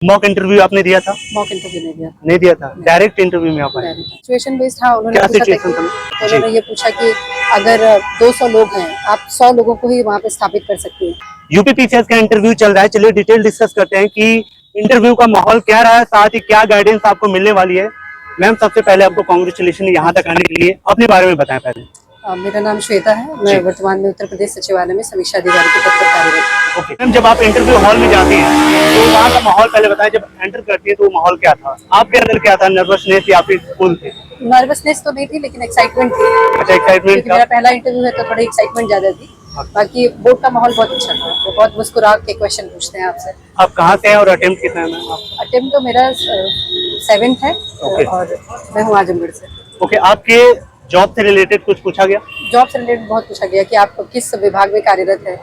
Mock interview आपने दिया था? मॉक इंटरव्यू नहीं दिया। नहीं दिया था, डायरेक्ट इंटरव्यू में आप आए? सिचुएशन बेस्ड था। उन्होंने क्या पूछा था सिचुएशन था? कि उन्होंने ये पूछा कि अगर 200 लोग हैं, आप 100 लोगों को ही वहाँ पे स्थापित कर सकती हैं। यूपीपीसीएस का इंटरव्यू चल रहा है, चलिए डिटेल डिस्कस करते हैं कि इंटरव्यू का माहौल क्या रहा है, साथ ही क्या गाइडेंस आपको मिलने वाली है। मैम, सबसे पहले आपको कांग्रेचुलेशन यहाँ तक आने के लिए। अपने बारे में बताएं पहले। मेरा नाम श्वेता है। मैं वर्तमान में उत्तर प्रदेश सचिवालय में समीक्षा अधिकारी के पद पर कार्यरत हूँ। ओके मैम, जब आप इंटरव्यू हॉल में जाती हैं तो वहाँ का माहौल पहले बताएं। जब एंटर करती है तो माहौल क्या था आपके अंदर? क्या था, नर्वसनेस या फिर कूल थे? नर्वसनेस तो नहीं थी, लेकिन एक्साइटमेंट थी। अच्छा, एक्साइटमेंट था। मेरा पहला इंटरव्यू है तो थोड़ी एक्साइटमेंट ज्यादा थी। बाकी बोर्ड का माहौल बहुत अच्छा था। तो बहुत मुस्कुरा के क्वेश्चन पूछते हैं आपसे। आप कहाँ से हैं और अटेम्प्ट कितना है मैम? अटेम्प्ट तो मेरा 7th है और मैं हूँ आजमगढ़ से। ओके, आपके जॉब से रिलेटेड कुछ पूछा गया? जॉब से रिलेटेड बहुत पूछा गया कि आप किस विभाग में कार्यरत है,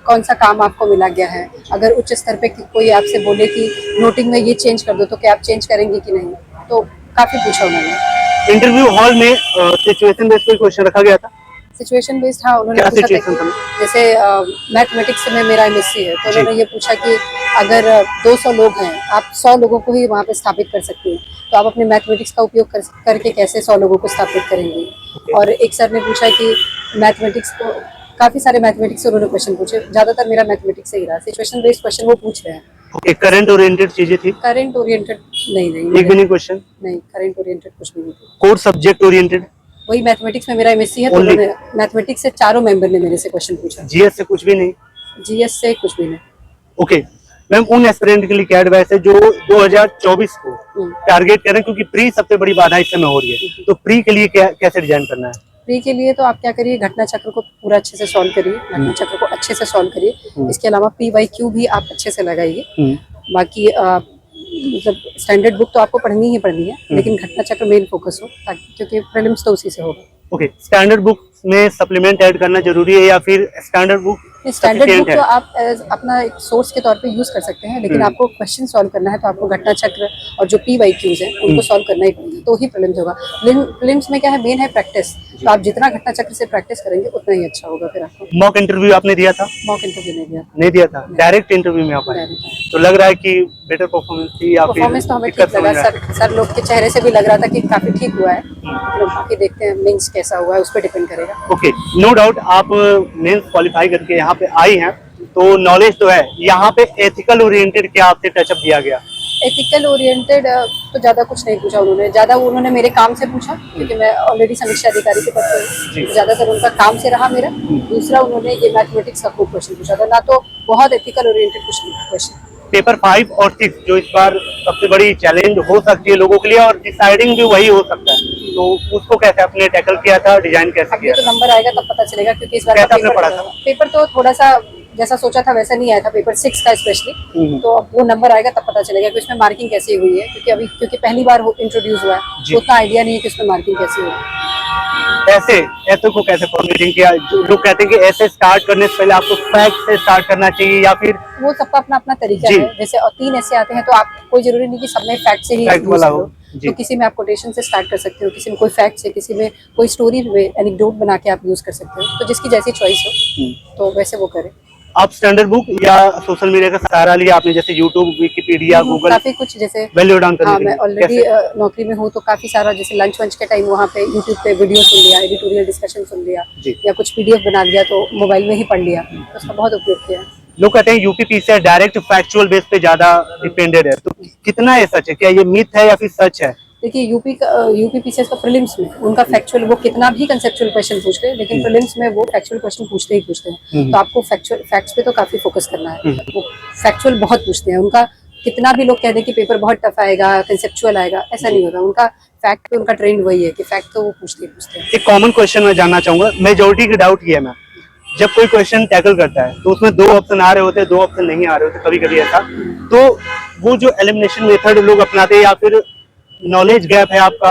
कौन सा काम आपको मिला गया है। अगर उच्च स्तर पे कोई आपसे बोले कि नोटिंग में ये चेंज कर दो तो क्या आप चेंज करेंगे कि नहीं, तो काफी पूछा उन्होंने। इंटरव्यू हॉल में सिचुएशन बेस्ड कोई क्वेश्चन रखा गया था? सिचुएशन बेस्ड हाँ। उन्होंने पूछा था कि जैसे मैथमेटिक्स में मेरा MSc है, तो उन्होंने ये पूछा कि अगर 200 लोग हैं, आप 100 लोगों को ही वहाँ पे स्थापित कर सकते हैं, तो आप अपने मैथमेटिक्स का उपयोग करके कैसे 100 लोगों को स्थापित करेंगे। और एक सर ने पूछा कि मैथमेटिक्स को, काफी सारे मैथमेटिक्स से उन्होंने क्वेश्चन पूछे, ज्यादातर मेरा मैथमेटिक्स से ही रहा। सिचुएशन बेस्ड क्वेश्चन वो पूछ रहे हैं। ओके, करंट ओरिएंटेड चीजें थी? करंट ओरिएंटेड नहीं एक भी नहीं क्वेश्चन? नहीं, करंट ओरिएंटेड कुछ भी नहीं थी। Core subject oriented? वही मैथमेटिक्स में मेरा MSc है, तो उन्होंने मैथमेटिक्स से चारों मेंबर ने मेरे से क्वेश्चन पूछा। जीएस से कुछ भी नहीं? जीएस से कुछ भी नहीं। ओके मैम, उन एस्पिरेंट के लिए क्या एडवाइस है जो 2024 को टारगेट करें, क्योंकि प्री सबसे बड़ी बाधा इस समय हो रही है, तो प्री के लिए कैसे डिजाइन करना है? प्री के लिए तो आप क्या करिए, घटना चक्र को पूरा अच्छे से सॉल्व करिए, घटना चक्र को अच्छे से सॉल्व करिए। इसके अलावा PYQ भी आप अच्छे से लगाइए। बाकी मतलब स्टैंडर्ड बुक तो आपको पढ़नी ही पढ़नी है, लेकिन घटना चक्र मेन फोकस हो, ताकि क्योंकि प्रीलिम्स तो उसी से होगा। ओके, स्टैंडर्ड बुक में सप्लीमेंट ऐड करना जरूरी है या फिर स्टैंडर्ड बुक? स्टैंडर्ड बुक तो आप अपना एक सोर्स के तौर पे यूज कर सकते हैं, लेकिन आपको क्वेश्चन सॉल्व करना है तो आपको घटना चक्र और जो PYQs हैं उनको सॉल्व करना ही पड़ेगा, तो ही प्रीलिम्स होगा। प्रीलिम्स में क्या है, मेन है प्रैक्टिस। तो आप जितना घटना चक्र से प्रैक्टिस करेंगे उतना ही अच्छा होगा फिर आपको। मॉक इंटरव्यू आपने दिया था? मॉक इंटरव्यू नहीं दिया। नहीं दिया था, डायरेक्ट इंटरव्यू में आप आए, तो लग रहा है कि बेटर परफॉर्मेंस थी या फिर? परफॉर्मेंस तो हमें ठीक लगा। सर लोग के चेहरे से भी लग रहा था कि काफी ठीक हुआ है। बाकी देखते हैं मेंस कैसा हुआ है, उस पर डिपेंड करेगा। ओके, नो डाउट आप मेंस क्वालिफाई करके यहाँ पे आई हैं, तो नॉलेज तो है। यहाँ पे एथिकल ओरिएंटेड क्या आपसे टचअप दिया गया? एथिकल ओरिएंटेड तो ज्यादा कुछ नहीं पूछा उन्होंने मेरे काम से पूछा, क्योंकि मैं ऑलरेडी समीक्षा अधिकारी के पद पर हूँ। ज्यादातर उनका काम से रहा मेरा। दूसरा, उन्होंने ये मैथमेटिक्स का खूब क्वेश्चन पूछा था, ना तो बहुत एथिकल ओरिएंटेड कुछ नहीं क्वेश्चन। पेपर 5 और 6 जो इस बार सबसे बड़ी चैलेंज हो सकती है लोगों के लिए, और डिसाइडिंग भी वही हो सकता है, तो उसको कैसे आपने टैकल किया था, डिजाइन कैसे किया? तो नंबर आएगा तब पता चलेगा, क्योंकि इस बार पेपर तो थोड़ा सा जैसा सोचा था वैसा नहीं आया था, पेपर 6 का स्पेशली। तो अब वो नंबर आएगा तब पता चलेगा कि उसमें मार्किंग कैसी हुई है, क्योंकि पहली बार इंट्रोड्यूस हुआ है, तो उतना आइडिया नहीं है कि उसमें मार्किंग कैसी हुई है। ऐसे को कैसे फॉर्मेटिंग किया? जो लोग कहते हैं कि ऐसे स्टार्ट करने से पहले आपको फैक्ट से स्टार्ट करना चाहिए, या फिर वो सबका अपना अपना तरीका है। जैसे 3 ऐसे आते हैं, तो आप कोई जरूरी नहीं कि सब में फैक्ट से ही वाला हो। तो किसी में आप कोटेशन से स्टार्ट कर सकते हो, किसी में कोई फैक्ट से, किसी में कोई स्टोरी में एनेक्डोट बना के आप यूज कर सकते हो। तो जिसकी जैसी चॉइस हो तो वैसे वो करे। आप स्टैंडर्ड बुक या सोशल मीडिया का सहारा लिया आपने, जैसे यूट्यूब, विकिपीडिया, गूगल? काफी कुछ, जैसे हाँ, मैं ऑलरेडी नौकरी में हूँ, तो काफी सारा जैसे लंच वंच के टाइम वहाँ पे यूट्यूब पे वीडियो सुन लिया, एडिटोरियल डिस्कशन सुन लिया, या कुछ PDF बना लिया तो मोबाइल में ही पढ़ लिया, तो उसका बहुत उपयोग किया। लोग कहते हैं यूपीपीसीएस डायरेक्ट फैक्चुअल बेस पे ज्यादा डिपेंडेड है, तो कितना ये सच है? क्या ये मिथ है या फिर सच है? देखिए, यूपीपीसीएस का प्रीलिम्स में उनका फैक्चुअल, वो कितना भी कंसेप्चुअल क्वेश्चन पूछ ले, लेकिन प्रीलिम्स में वो फैक्चुअल क्वेश्चन पूछते ही पूछते हैं। तो आपको फैक्ट्स पे तो काफी फोकस करना है। वो फैक्चुअल बहुत पूछते हैं। उनका कितना भी लोग कह दें कि पेपर बहुत टफ आएगा, कंसेप्चुअल आएगा, ऐसा नहीं होता। उनका फैक्ट पे उनका ट्रेंड वही है कि फैक्ट तो वो पूछते ही पूछते हैं। एक कॉमन क्वेश्चन मैं जानना चाहूंगा, मेजोरिटी की डाउट ये है मैम, जब कोई क्वेश्चन टैकल करता है तो उसमें 2 ऑप्शन आ रहे होते हैं, 2 ऑप्शन नहीं आ रहे होते, कभी कभी ऐसा, तो वो जो एलिमिनेशन मेथड लोग अपनाते हैं, या फिर नॉलेज गैप है आपका,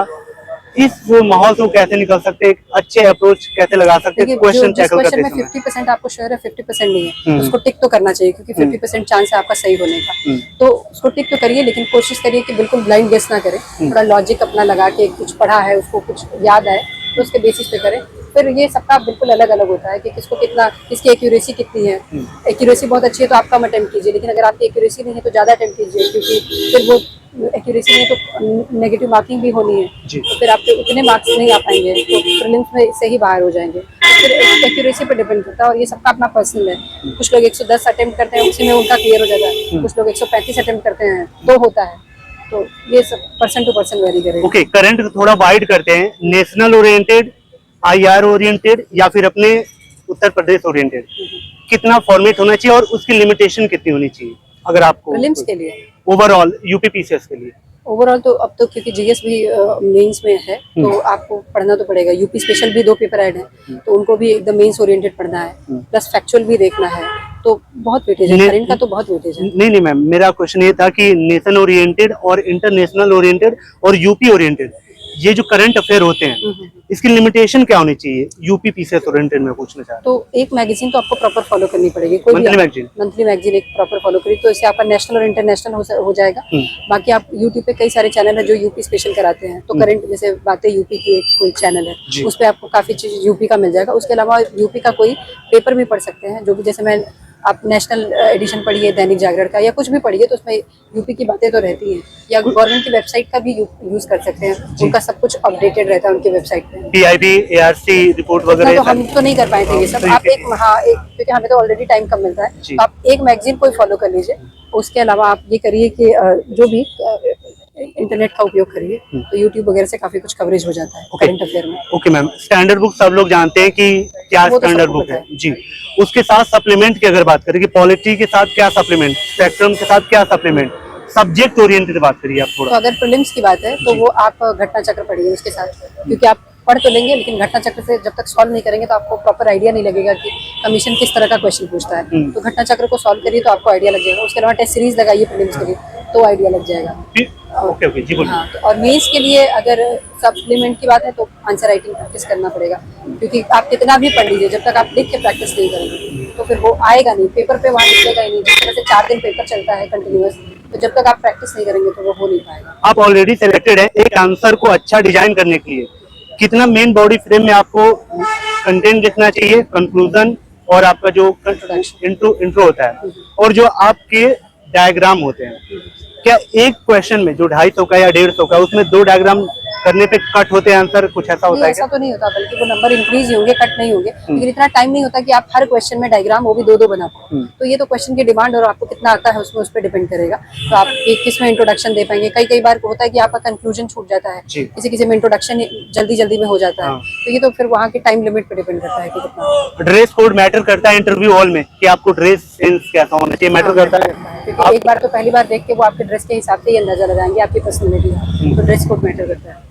इस माहौल से कैसे निकल सकते हैं? अच्छे अप्रोच कैसे लगा सकते हैं क्वेश्चन टैकल करते समय? 50% आपको श्योर है, 50% नहीं है, उसको टिक तो करना चाहिए, क्योंकि 50% चांस है आपका सही होने का। तो उसको टिक तो करिए, लेकिन कोशिश करिए कि बिल्कुल ब्लाइंड गेस ना करें। थोड़ा लॉजिक अपना लगा के, कुछ पढ़ा है उसको कुछ याद आए तो उसके बेसिस पे करें। फिर ये सबका बिल्कुल अलग अलग होता है कि किसको कितना, किसकी एक्यूरेसी कितनी है। एक्यूरेसी बहुत अच्छी है तो आप कम अटेम्प्ट कीजिए, लेकिन अगर आपकी एक्यूरेसी नहीं है तो ज़्यादा अटेम्प्ट कीजिए, क्योंकि फिर वो एक्यूरेसी नहीं तो नेगेटिव मार्किंग भी होनी है, तो फिर आपके उतने मार्क्स नहीं आ पाएंगे, तो प्रीलिम्स में से ही बाहर हो जाएंगे। फिर एक्यूरेसी पर डिपेंड करता है और ये सबका अपना पर्सनल है। कुछ लोग 110 अटेम्प्ट करते हैं, उसी में उनका क्लियर हो जाता है, कुछ लोग 135 अटेम्प्ट करते हैं तो होता है, तो ये सब पर्सन टू पर्सन वेरी करेगा। ओके, करंट थोड़ा वाइड करते हैं, नेशनल ओरिएंटेड, IR ओरिएंटेड या फिर अपने उत्तर प्रदेश ओरिएंटेड, कितना फॉर्मेट होना चाहिए और उसकी लिमिटेशन कितनी होनी चाहिए अगर आपको प्रीलिम्स के लिए? ओवरऑल यूपी PCS के लिए ओवरऑल तो अब तो क्योंकि जीएस भी मेंस में है तो आपको पढ़ना तो पड़ेगा। यूपी स्पेशल भी 2 पेपर ऐड हैं तो उनको भी एकदम मेंस ओरिएंटेड पढ़ना है, प्लस फैक्चुअल भी देखना है, तो बहुत वेटेज है। करंट का तो बहुत वेटेज है। नहीं मैम, मेरा क्वेश्चन ये था कि नेशनल ओरिएंटेड और इंटरनेशनल ओरिएंटेड और यूपी ओरिएंटेड, ये जो करंट अफेयर होते हैं इसकी लिमिटेशन क्या होनी चाहिए यूपी PCS ओरिएंटेड में पूछना चाहता तो एक मैगजीन तो आपको प्रॉपर फॉलो करनी पड़ेगी, कोई मंथली मैगजीन। मंथली मैगजीन एक प्रॉपर फॉलो करी तो इससे आपका नेशनल और इंटरनेशनल हो जाएगा। बाकी आप यूट्यूब पे कई सारे चैनल है जो यूपी स्पेशल कराते हैं, तो करंट जैसे बातें यूपी की एक कोई चैनल है, उस पर आपको काफी चीज यूपी का मिल जाएगा। उसके अलावा यूपी का कोई पेपर भी पढ़ सकते हैं, जो भी जैसे मैं आप नेशनल एडिशन पढ़िए दैनिक जागरण का या कुछ भी पढ़िए तो उसमें यूपी की बातें तो रहती हैं, या गवर्नमेंट की वेबसाइट का भी यूज कर सकते हैं, उनका सब कुछ अपडेटेड रहता है उनकी वेबसाइट पे। PIB ARC रिपोर्ट वगैरह तो हम तो नहीं कर पाए थे ये सब। आप एक क्योंकि हमें तो ऑलरेडी टाइम कम मिलता है, तो आप एक मैगजीन को ही फॉलो कर लीजिए। उसके अलावा आप ये करिए कि जो भी इंटरनेट का उपयोग करिए, तो यूट्यूब वगैरह से काफी कुछ कवरेज हो जाता है करंट अफेयर में। ओके मैम, स्टैंडर्ड बुक सब लोग जानते हैं कि क्या स्टैंडर्ड बुक है जी, उसके साथ सप्लीमेंट की अगर बात करें कि पॉलिटी के साथ क्या सप्लीमेंट, स्पेक्ट्रम के साथ क्या सप्लीमेंट, सब्जेक्ट ओरिएंटेड बात करिए आप थोड़ा। तो अगर प्रीलिम्स की बात है तो वो आप घटना चक्र पढ़िए उसके साथ, क्योंकि आप पढ़ तो लेंगे लेकिन घटना चक्र से जब तक सॉल्व नहीं करेंगे तो आपको प्रॉपर आइडिया नहीं लगेगा कि कमीशन किस तरह का क्वेश्चन पूछता है। तो घटना चक्र को सॉल्व करिए तो आपको आइडिया लग जाएगा। उसके अलावा टेस्ट सीरीज लगाइए प्रीलिम्स के लिए तो आइडिया लग जाएगा। ओके जी बोलिए। हाँ, तो और मेंस के लिए अगर सप्लीमेंट की बात है तो आंसर राइटिंग प्रैक्टिस करना पड़ेगा, क्योंकि आप कितना भी पढ़ लीजिए जब तक आप लिख के प्रैक्टिस नहीं करेंगे तो फिर वो आएगा नहीं, पेपर पे वहाँ निकलेगा ही नहीं। जिस तरह से 4 दिन पेपर चलता है कंटिन्यूअस, तो जब तक आप प्रैक्टिस नहीं करेंगे तो वो हो नहीं पाएगा। आप ऑलरेडी सिलेक्टेड है, एक आंसर को अच्छा डिजाइन करने के लिए कितना मेन बॉडी फ्रेम में आपको कंटेंट लिखना चाहिए, कंक्लूजन और आपका जो इंट्रो होता है और जो आपके डायग्राम होते हैं, क्या एक क्वेश्चन में जो 250 का या 150 का उसमें 2 डायग्राम करने पे कट होते हैं आंसर, कुछ ऐसा होता है? ऐसा तो नहीं होता, बल्कि वो नंबर इंक्रीज ही होंगे, कट नहीं होंगे। लेकिन इतना टाइम नहीं होता कि आप हर क्वेश्चन में डायग्राम वो भी 2-2 बना पाओ। तो ये तो क्वेश्चन की डिमांड और आपको कितना आता है उसमें उस पर डिपेंड करेगा। तो आप किस में इंट्रोडक्शन दे पाएंगे। कई बार होता है कि आपका कंक्लूजन छूट जाता है, किसी में इंट्रोडक्शन जल्दी में हो जाता है, तो ये तो फिर वहाँ की टाइम लिमिट पे डिपेंड करता है कि कितना। ड्रेस कोड मैटर करता है इंटरव्यू हॉल में कि आपको ड्रेस सेंस कैसा होना चाहिए, मैटर करता है? क्योंकि एक बार तो पहली बार देख के वो आपके ड्रेस के हिसाब से ही अंदाजा लगाएंगे आपकी पर्सनैलिटी का, तो ड्रेस कोड मैटर करता है।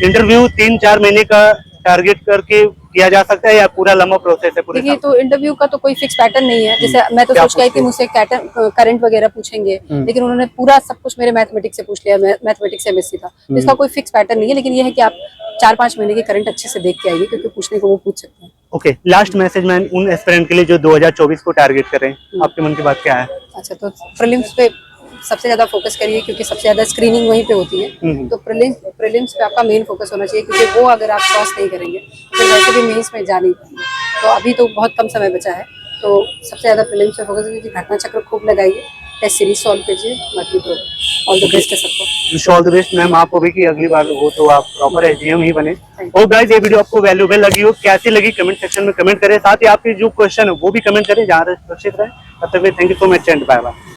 इंटरव्यू 3-4 महीने का टारगेट करके किया जा सकता है या पूरा लंबा प्रोसेस है? देखिए, तो इंटरव्यू का तो कोई फिक्स पैटर्न नहीं है। जैसे मैं तो सोच के आई थी मुझसे करंट वगैरह पूछेंगे, लेकिन उन्होंने पूरा सब कुछ मेरे मैथमेटिक्स से पूछ लिया। मैथमेटिक्स MSc था, तो इसका कोई फिक्स पैटर्न नहीं है। लेकिन ये है कि आप 4-5 महीने के करंट अच्छे से देख के आइए, क्योंकि पूछने को वो पूछ सकते हैं। ओके, लास्ट मैसेज मैं उन एस्पिरेंट के लिए जो 2024 को टारगेट कर रहे हैं, आपके मन की बात क्या है? अच्छा, तो प्रीलिम्स पे सबसे ज्यादा फोकस करिए, क्योंकि सबसे ज्यादा स्क्रीनिंग वहीं पे होती है। तो प्रीलिम्स पे आपका मेन फोकस होना चाहिए, क्योंकि वो अगर आप क्रॉस नहीं करेंगे तो वैसे भी मेंस में जा नहीं पाएंगे। तो अभी तो बहुत कम समय बचा है, तो सबसे ज्यादा प्रीलिम्स पे फोकस कीजिए, घटना चक्र खूब लगाइए, टेस्ट सीरीज सॉल्व कीजिए। बाकी तो ऑल द बेस्ट है सबको। Wish all the best ma'am आपको भी कि अगली बार हो तो आप प्रॉपर SDM ही बने। और गाइस, ये वीडियो आपको वैल्यूएबल लगी हो, कैसी लगी कमेंट सेक्शन में कमेंट करें। साथ ही आपके जो क्वेश्चन है वो भी कमेंट करें। जहाँ तक सुरक्षित रहे, तब तक thank you so much and bye bye.